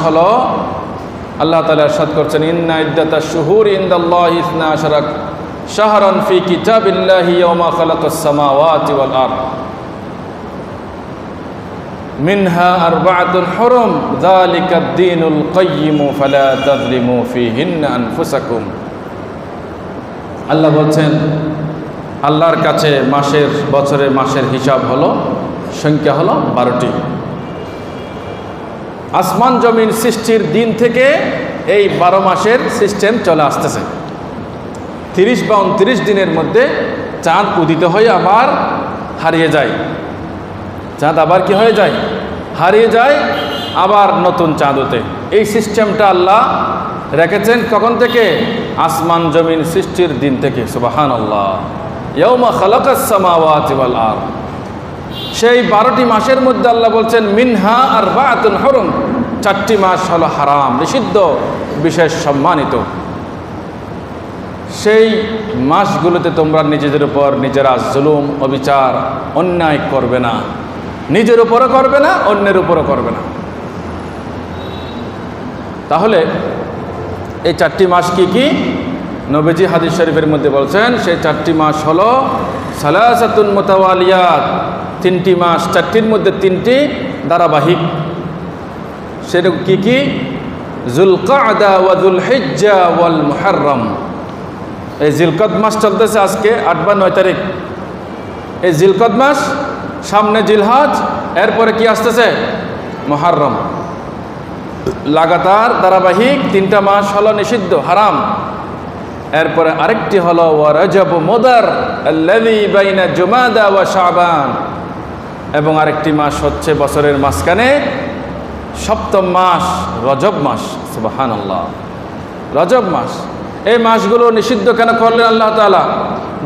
হলো, আল্লাহ তাআলা ইরশাদ করছেন, ইন্না ইদ্দাতাশ শুহুরি ইনদাল্লাহি 12 শাহরান ফি কিতাবিল্লাহি ইয়াওমা খালাকাস সামাওয়াতি ওয়াল আরদ মিনহা আরবাআতুন হুরুম যালিকাদ দীনুল কাইয়্যিম ফালা তাযলিমু ফীহিন্না আনফুসাকুম। আল্লাহ বলছেন, আল্লাহর কাছে বছরের মাসের হিসাব হলো, সংখ্যা হলো 12টি। আসমান জমিন সৃষ্টির দিন থেকে এই 12 মাসের সিস্টেম চলে আসতেছে। 30 বা 29 দিনের মধ্যে চাঁদ উদিত হয়ে আবার হারিয়ে যায়। চাঁদ আবার কি হয়ে যায়? হারিয়ে যায়, আবার নতুন চাঁদ ওঠে। এই সিস্টেমটা আল্লাহ রেখেছেন কখন থেকে? আসমান জমিন সৃষ্টির দিন থেকে। সুবহানাল্লাহ। ইয়াওমা খালাকাস সামাওয়াতি ওয়াল আরদ। সেই 12টি মাসের মধ্যে আল্লাহ বলছেন, মিনহা আরবাআতুন হুরুম, 4টি মাস হলো হারাম, নিষিদ্ধ, বিশেষ সম্মানিত। সেই মাসগুলোতে তোমরা নিজেদের উপর নিজেরা জুলুম, অবিচার, অন্যায় করবে না। নিজের উপরও করবে না, অন্যের উপরও করবে না। তাহলে এই 4টি মাস কি কি? নবীজি হাদিস শরীফের মধ্যে বলছেন, সেই 4টি মাস হলো সালাসাতুন মুতাওয়ালিয়াত, 3টি মাস, 4টির মধ্যে 3টি ধারাবাহিক। সেটা কি কি? যুলকাদা ওয়া যুলহিজ্জা ওয়াল মুহররম। এই জিলকদ মাস চলতেছে আজকে 8 বা 9 তারিখ। এই জিলকদ মাস, সামনে জিলহজ, এরপরে কি আসতেছে? মুহররম। লাগাতার ধারাবাহিক 3টা মাস হলো নিষিদ্ধ, হারাম। এরপরে আরেকটি হলো ওয়া রজব মুদার আল্লাযী বাইনা জুমাদা ওয়া শাবান, এবং আরেকটি মাস হচ্ছে বছরের মাঝখানে 7ম মাস, রজব মাস। সুবহানাল্লাহ। রজব মাস। এই মাসগুলো নিষিদ্ধ কেন করলেন আল্লাহ তাআলা?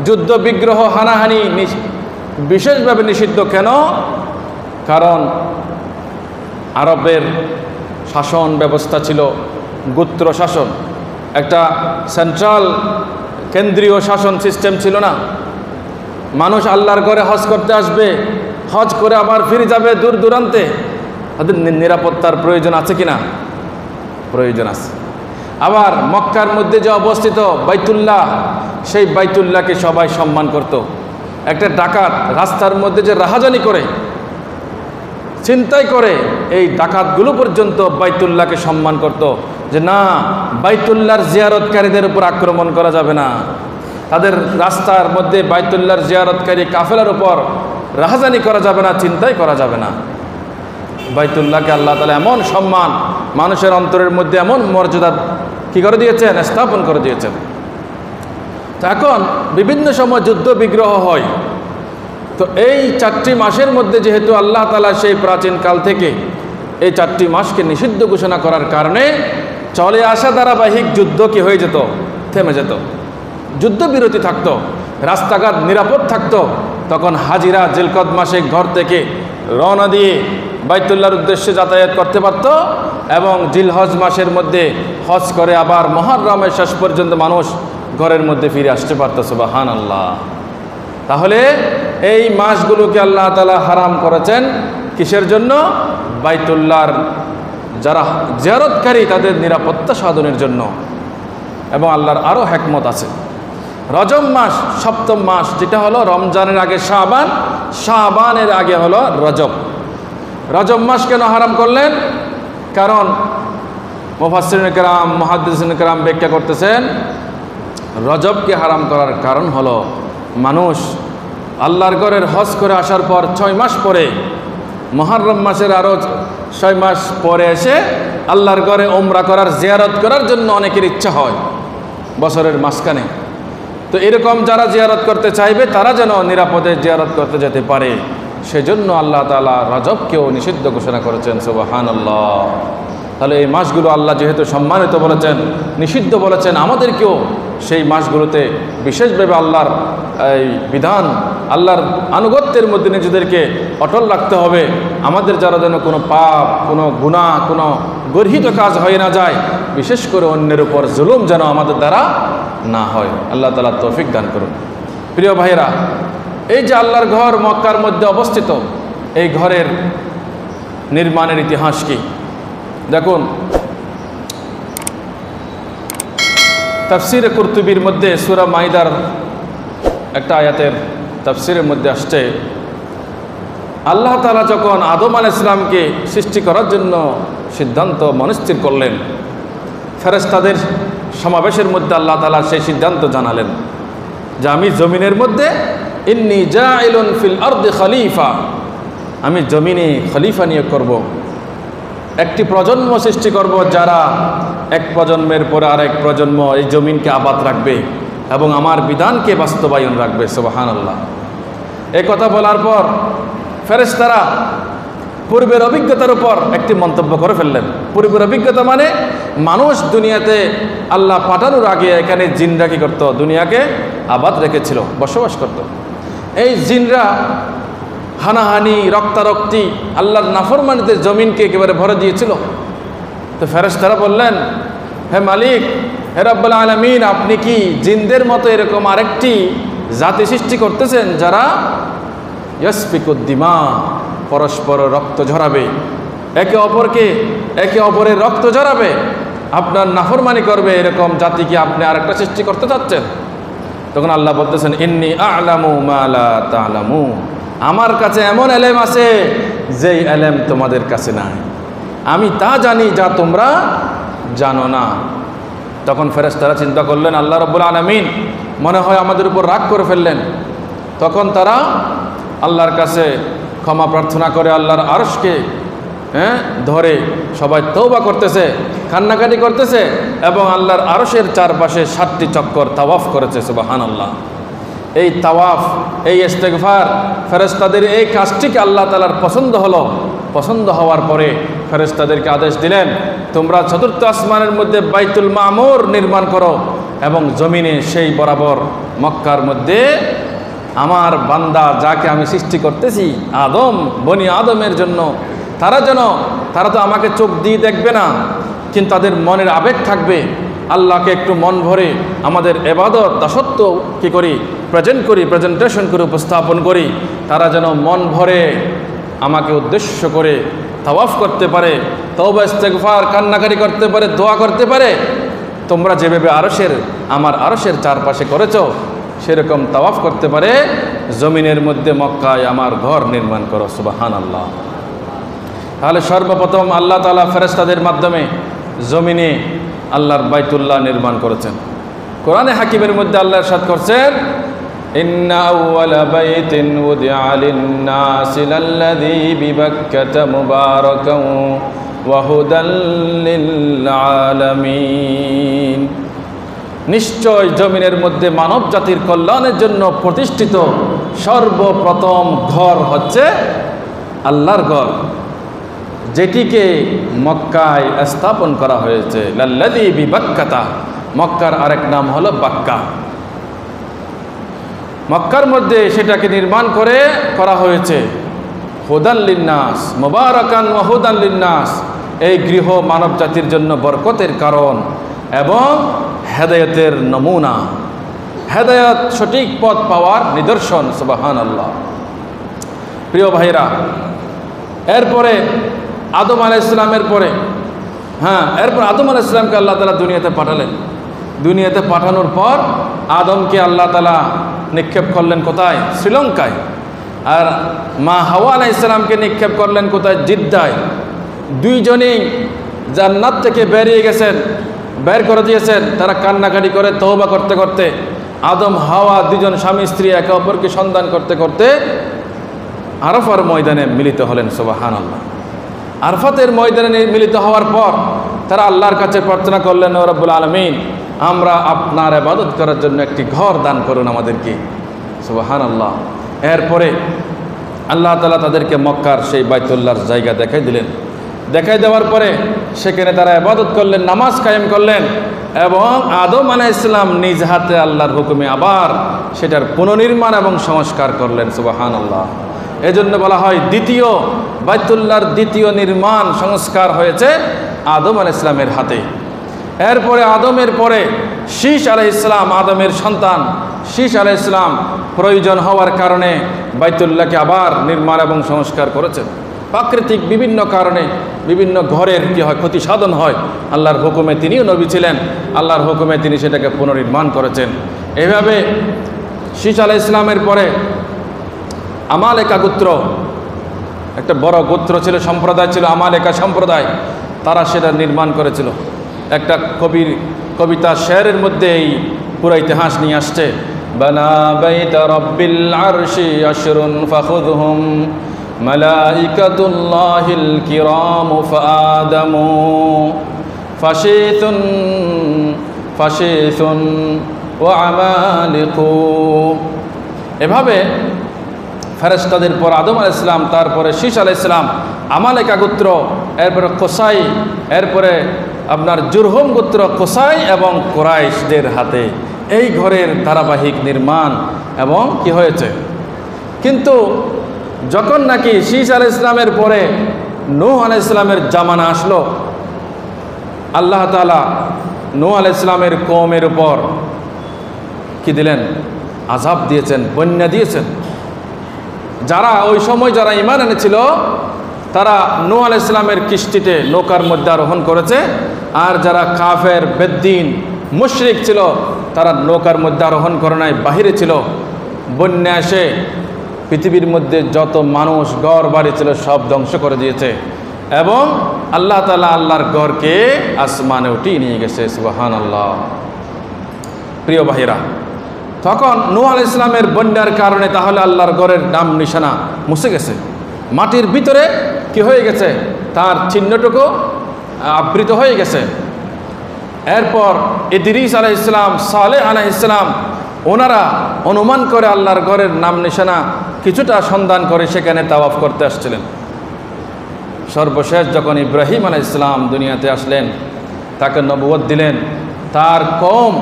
যুদ্ধ, বিগ্রহ, হানাহানি বিশেষভাবে নিষিদ্ধ কেন? কারণ আরবের শাসন ব্যবস্থা ছিল গোত্র শাসন, একটা সেন্ট্রাল কেন্দ্রীয় শাসন সিস্টেম ছিল না। মানুষ আল্লাহর ঘরে হজ করতে আসবে, হজ করে আবার ফিরে যাবে দূর দূরান্তে। তাদের নিরাপত্তার প্রয়োজন আছে কিনা? প্রয়োজন আছে। আবার মক্কার মধ্যে যে অবস্থিত বাইতুল্লাহ, সেই বাইতুল্লাহকে সবাই সম্মান করত। একটা ডাকাত রাস্তার মধ্যে যে রাহাজানি করে, ছিনতাই করে, এই ডাকাতগুলো পর্যন্ত বাইতুল্লাহকে সম্মান করত, যে না, বাইতুল্লাহর জিয়ারতকারীদের উপর আক্রমণ করা যাবে না। তাদের রাস্তার মধ্যে বাইতুল্লাহর জিয়ারতকারী কাফেলার উপর রাহাজানি করা যাবে না, ছিনতাই করা যাবে না। বাইতুল্লাহকে আল্লাহ তাআলা এমন সম্মান, মানুষের অন্তরের মধ্যে এমন মর্যাদা কি করে দিয়েছেন? স্থাপন করে দিয়েছেন। তো এখন বিভিন্ন সময় যুদ্ধ বিগ্রহ হয়। তো এই 4টি মাসের মধ্যে যেহেতু আল্লাহ তাআলা সেই প্রাচীনকাল থেকে এই 4টি মাসকে নিষিদ্ধ ঘোষণা করার কারণে চলে আসা ধারাবাহিক যুদ্ধ কি হয়ে যেত? থেমে যেত। যুদ্ধবিরতি থাকতো, রাস্তাঘাট নিরাপদ থাকতো। তখন হাজিরা জিলকদ মাসে ঘর থেকে রওনা দিয়ে বাইতুল্লাহর উদ্দেশ্যে যাতায়াত করতে পারত, এবং জিলহজ মাসের মধ্যে হজ করে আবার মুহররমের শেষ পর্যন্ত মানুষ ঘরের মধ্যে ফিরে আসতে পারত। সুবহানাল্লাহ। তাহলে এই মাসগুলোকে আল্লাহ তাআলা হারাম করেছেন কিসের জন্য? বাইতুল্লাহর যারা জিয়ারতকারী তাদের নিরাপত্তা সাধনের জন্য। এবং আল্লাহর আরও হিকমত আছে। রজব মাস 7ম মাস, যেটা হলো রমজানের আগে শাবান, শাবানের আগে হলো রজব। রজব মাস কেন হারাম করলেন? কারণ মুফাসসিরিন কেরাম, মুহাদ্দিসিন কেরাম ব্যাখ্যা করতেছেন, রজবকে হারাম করার কারণ হলো মানুষ আল্লাহর ঘরের হজ করে আসার পর 6 মাস পরে, মুহররম মাসের আরও 6 মাস পরে এসে আল্লাহর ঘরে উমরা করার, জিয়ারত করার জন্য অনেকের ইচ্ছা হয় বছরের মাঝখানে। তো এরকম যারা জিয়ারত করতে চাইবে তারা যেন নিরাপদে জিয়ারত করতে যেতে পারে, সেজন্য আল্লাহ তাআলা রজবকেও নিষিদ্ধ ঘোষণা করেছেন। সুবহানাল্লাহ। তাহলে এই মাসগুলো আল্লাহ যেহেতু সম্মানিত বলেছেন, নিষিদ্ধ বলেছেন, আমাদেরকেও সেই মাসগুলোতে বিশেষভাবে আল্লাহর এই বিধান, আল্লাহর আনুগত্যের মধ্যে নিজেদেরকে অটল রাখতে হবে। আমাদের যারা যেন কোনো পাপ, কোনো গুনাহ, কোনো গর্হিত কাজ হয়ে না যায়, বিশেষ করে অন্যের উপর জুলুম যেন আমাদের দ্বারা না হয়। আল্লাহ তাআলা তৌফিক দান করুন। প্রিয় ভাইয়েরা, এই যে আল্লাহর ঘর মক্কার মধ্যে অবস্থিত, এই ঘরের নির্মাণের ইতিহাস কি? দেখুন, তাফসিরে কুরতুবির মধ্যে সূরা মাইদার একটা আয়াতের তাফসিরের মধ্যে আসছে, আল্লাহ তাআলা যখন আদম আলাইহিস সালামকে সৃষ্টি করার জন্য সিদ্ধান্ত মনস্থির করলেন, ফেরেশতাদের সমাবেশের মধ্যে আল্লাহ তাআলা সেই সিদ্ধান্ত জানালেন যে আমি জমিনের মধ্যে ইন্নী জাইলুন ফিল আরদি খলিফা, আমি জমিনে খলিফা নিয়োগ করব, একটি প্রজন্ম সৃষ্টি করব যারা এক প্রজন্মের পরে আরেক প্রজন্ম এই জমিনকে আবাদ রাখবে এবং আমার বিধানকে বাস্তবায়ন রাখবে। সুবহানাল্লাহ। এই কথা বলার পর ফেরেশতারা পূর্বের অভিজ্ঞতার উপর একটি মন্তব্য করে ফেললেন। পূর্বের অভিজ্ঞতা মানে মানুষ দুনিয়াতে আল্লাহ পাঠানোর আগে এখানে জিনরা কি করতো, দুনিয়াকে আবাদ রেখেছিল, বসবাস করত। এই জিনরা হানাহানি, রক্তারক্তি, আল্লাহর নাফরমানিতে জমিনকে একেবারে ভরে দিয়েছিল। তো ফেরেশতারা বললেন, হে মালিক, হে রব্বুল আলামিন, আপনি কি জিনদের মতো এরকম আরেকটি জাতি সৃষ্টি করতেছেন যারা ইয়াসফিকুদ্দিমা, পরস্পর রক্ত ঝরাবে, একে অপরের রক্ত ঝরাবে, আপনার নাফরমানি করবে, এরকম জাতি কি আপনি আরেকটা সৃষ্টি করতে চাচ্ছেন? তখন আল্লাহ বলতেছেন, ইন্নী আ'লামু মা লা তা'লামুন, আমার কাছে এমন এলেম আছে যেই এলেম তোমাদের কাছে নাই, আমি তা জানি যা তোমরা জানো না। তখন ফেরেশতারা চিন্তা করলেন, আল্লাহ রাব্বুল আলামিন মনে হয় আমাদের উপর রাগ করে ফেললেন। তখন তারা আল্লাহর কাছে ক্ষমা প্রার্থনা করে আল্লাহর আরশকে ধরে সবাই তওবা করতেছে, কান্নাকাটি করতেছে এবং আল্লাহর আরশের চারপাশে 7টি চক্কর তাওয়াফ করেছে। সুবহানাল্লাহ। এই তাওয়াফ, এই ইস্তেগফার, ফেরেশতাদের এই কাজটিকে আল্লাহ তাআলার পছন্দ হলো। পছন্দ হওয়ার পরে ফেরেশতাদেরকে আদেশ দিলেন, তোমরা চতুর্থ আসমানের মধ্যে বাইতুল মামুর নির্মাণ করো এবং জমিনে সেই বরাবর মক্কার মধ্যে আমার বান্দা যাকে আমি সৃষ্টি করতেছি আদম, বনি আদমের জন্য, তারা তো আমাকে চোখ দিয়ে দেখবে না, কিন্তু তাদের মনের আবেগ থাকবে। আল্লাহকে একটু মন ভরে আমাদের ইবাদত দাসত্ব কি করি, প্রেজেন্টেশন করে উপস্থাপন করি, তারা যেন মন ভরে আমাকে উদ্দেশ্য করে তাওয়াফ করতে পারে, তওবা ইস্তেগফার, কান্নাকাটি করতে পারে, দোয়া করতে পারে। তোমরা যেভাবে আমার আরশের চারপাশে করেছো সেরকম তাওয়াফ করতে পারে, জমিনের মধ্যে মক্কায় আমার ঘর নির্মাণ করো। সুবহানাল্লাহ। তাহলে সর্বপ্রথম আল্লাহ তাআলা ফেরেশতাদের মাধ্যমে জমিনে আল্লাহর বাইতুল্লাহ নির্মাণ করেছেন। কোরআনে হাকিমের মধ্যে আল্লাহ ইরশাদ করছেন, ইন্না আউওয়ালা বাইতিন উদিআ লিন-নাসি লাল্লাযী বিবাক্কাতা মুবারাকান ওয়া হুদাল লিল-আলামিন, নিশ্চয় জমিনের মধ্যে মানব জাতির কল্যাণের জন্য প্রতিষ্ঠিত সর্বপ্রথম ঘর হচ্ছে আল্লাহর ঘর, যেটিকে মক্কায় স্থাপন করা হয়েছে। লাল্লাযী বিবাক্কাতা, মক্কার আরেক নাম হলো বাক্কা। মক্কার মধ্যে সেটাকে নির্মাণ করা হয়েছে। হুদাল লিন-নাস, মুবারাকান ওয়া হুদাল লিন-নাস, এই গৃহ মানব জাতির জন্য বরকতের কারণ এবং হেদায়েতের নমুনা, হেদায়েত, সঠিক পথ পাওয়ার নিদর্শন। সুবহানাল্লাহ। প্রিয় ভাইরা, এরপরে আদম আলাইহিস সালামের পরে এরপর আদম আলাইহিস সালামকে আল্লাহ তাআলা দুনিয়াতে পাঠালেন। দুনিয়াতে পাঠানোর পর আদমকে আল্লাহ তাআলা নিক্ষেপ করলেন কোথায়? শ্রীলঙ্কায়। আর মা হাওয়া আলাইহিস সালামকে নিক্ষেপ করলেন কোথায়? জিদ্দায়। দুইজনেই জান্নাত থেকে বের করে দিয়েছেন। তারা কান্নাকাটি করে তওবা করতে করতে আদম হাওয়া দুজন স্বামী স্ত্রী একে অপরকে সন্ধান করতে করতে আরাফার ময়দানে মিলিত হলেন। সুবহানাল্লাহ। আরফাতের ময়দানে মিলিত হওয়ার পর তারা আল্লাহর কাছে প্রার্থনা করলেন, ও রব্বুল আলামিন, আমরা আপনার ইবাদত করার জন্য একটি ঘর দান করুন আমাদেরকে। সুবহানাল্লাহ। এরপরে আল্লাহ তাআলা তাদেরকে মক্কার সেই বাইতুল্লাহর জায়গা দেখাই দিলেন। দেখাই দেওয়ার পরে সেখানে তারা ইবাদত করলেন, নামাজ কায়েম করলেন এবং আদম আলাইহিস সালাম নিজ হাতে আল্লাহর হুকুমে আবার সেটার পুনর্নির্মাণ এবং সংস্কার করলেন। সুবহানাল্লাহ। এজন্য বলা হয় দ্বিতীয় বাইতুল্লাহর দ্বিতীয় নির্মাণ সংস্কার হয়েছে আদম আলাইহিস সালামের হাতে। এরপরে আদমের পরে শীস আলাইহিস সালাম, আদমের সন্তান শীস আলাইহিস সালাম প্রয়োজন হওয়ার কারণে বাইতুল্লাহকে আবার নির্মাণ এবং সংস্কার করেছেন। প্রাকৃতিক বিভিন্ন কারণে বিভিন্ন ঘরের কি হয়, ক্ষতি সাধন হয়, আল্লাহর হুকুমে তিনিও নবী ছিলেন, আল্লাহর হুকুমে তিনি সেটাকে পুনর্নির্মাণ করেছেন। এইভাবে শীস আলাইহিস সালামের পরে আমালেকা গোত্র, একটা বড় গোত্র ছিল, সম্প্রদায় ছিল আমালেকা সম্প্রদায়, তারা সেটা নির্মাণ করেছিল। একটা কবিতা শেরের মধ্যে এই পুরো ইতিহাস নিয়ে আসছে, বানা বাইতা রব্বিল আরশি আশরুন ফাখুযহুম মালাইকাতুল্লাহিল কিরামু ফাআদামু ফাশিথুন ওয়া আমালিকু। এভাবে ফেরেশতাদের পর আদম আলাইহিস সালাম, তারপরে শীস আলাইহিস সালাম, আমালেকা গোত্র, এরপরে কোসাই, এরপরে আপনার জুরহুম গোত্র, কোসাই এবং কুরাইশদের হাতে এই ঘরের ধারাবাহিক নির্মাণ এবং কি হয়েছে। কিন্তু যখন নাকি শীস আলাইহিস সালামের পরে নূহ আলাইহিস সালামের জামানা আসলো, আল্লাহ তাআলা নূহ আলাইহিস সালামের কওমের উপর কি দিলেন? আযাব দিয়েছেন, বন্যা দিয়েছেন। যারা ওই সময় যারা ঈমান এনেছিল তারা নূহ আলাইহিস সালামের কিস্তিতে নৌকার মধ্যে আরোহণ করেছে, আর যারা কাফের বেদ্দিন মুশরিক ছিল তারা নৌকার মধ্যে আরোহণ করে নাই, বাহিরে ছিল। বন্যা এসে পৃথিবীর মধ্যে যত মানুষ ঘর বাড়ি ছিল সব ধ্বংস করে দিয়েছে, এবং আল্লাহ তাআলা আল্লাহর ঘরকে আসমানে উঠিয়ে নিয়ে গেছে। সুবহানাল্লাহ। প্রিয় ভাইরা, তখন নূহ আলাইহিস সালামের বন্যার কারণে তাহলে আল্লাহর ঘরের নাম নিশানা মুছে গেছে, মাটির ভিতরে কি হয়ে গেছে, তার চিহ্নটুকু আবৃত হয়ে গেছে। এরপর ইদ্রিস আলাইহিস সালাম, সালেহ আলাইহিস সালাম, ওনারা অনুমান করে আল্লাহর ঘরের নাম নিশানা কিছুটা সন্ধান করে সেখানে তাওয়াফ করতে আসছিলেন। সর্বশেষ যখন ইব্রাহিম আলাইহিস সালাম দুনিয়াতে আসলেন, তাকে নবুয়ত দিলেন, তার কওম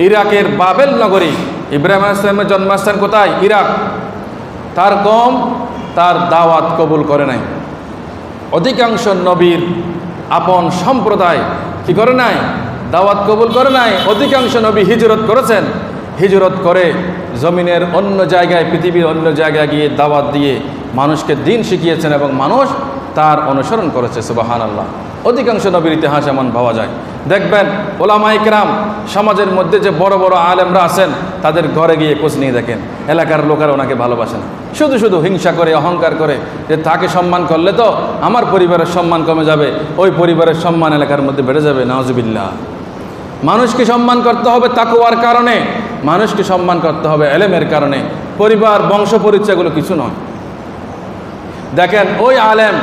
ইরাকের বাবেল নগরী, ইব্রাহিম আলাইহিস সালামের জন্মস্থান কোথায়? ইরাক। তার কওম তার দাওয়াত কবুল করে নাই। অধিকাংশ নবীর আপন সম্প্রদায় কি করে নাই? দাওয়াত কবুল করে নাই। অধিকাংশ নবী হিজরত করেছেন, হিজরত করে জমিনের অন্য জায়গায়, পৃথিবীর অন্য জায়গায় গিয়ে দাওয়াত দিয়ে মানুষকে দিন শিখিয়েছেন এবং মানুষ তার অনুসরণ করেছে। সুবহানাল্লাহ। অধিকাংশ নবীর ইতিহাস এমন পাওয়া যায়। দেখবেন ওলামায়ে কেরাম, সমাজের মধ্যে যে বড় বড় আলেমরা আছেন, তাদের ঘরে গিয়ে খোঁজ নিয়ে দেখেন, এলাকার লোকেরা ওনাকে ভালোবাসে না, শুধু শুধু হিংসা করে, অহংকার করে যে তাকে সম্মান করলে তো আমার পরিবারের সম্মান কমে যাবে, ওই পরিবারের সম্মান এলাকার মধ্যে বেড়ে যাবে। নাউজুবিল্লাহ। মানুষকে সম্মান করতে হবে তাকওয়ার কারণে, মানুষকে সম্মান করতে হবে ইলমের কারণে। পরিবার, বংশ পরিচয়গুলো কিছু নয়। দেখেন ওই আলেম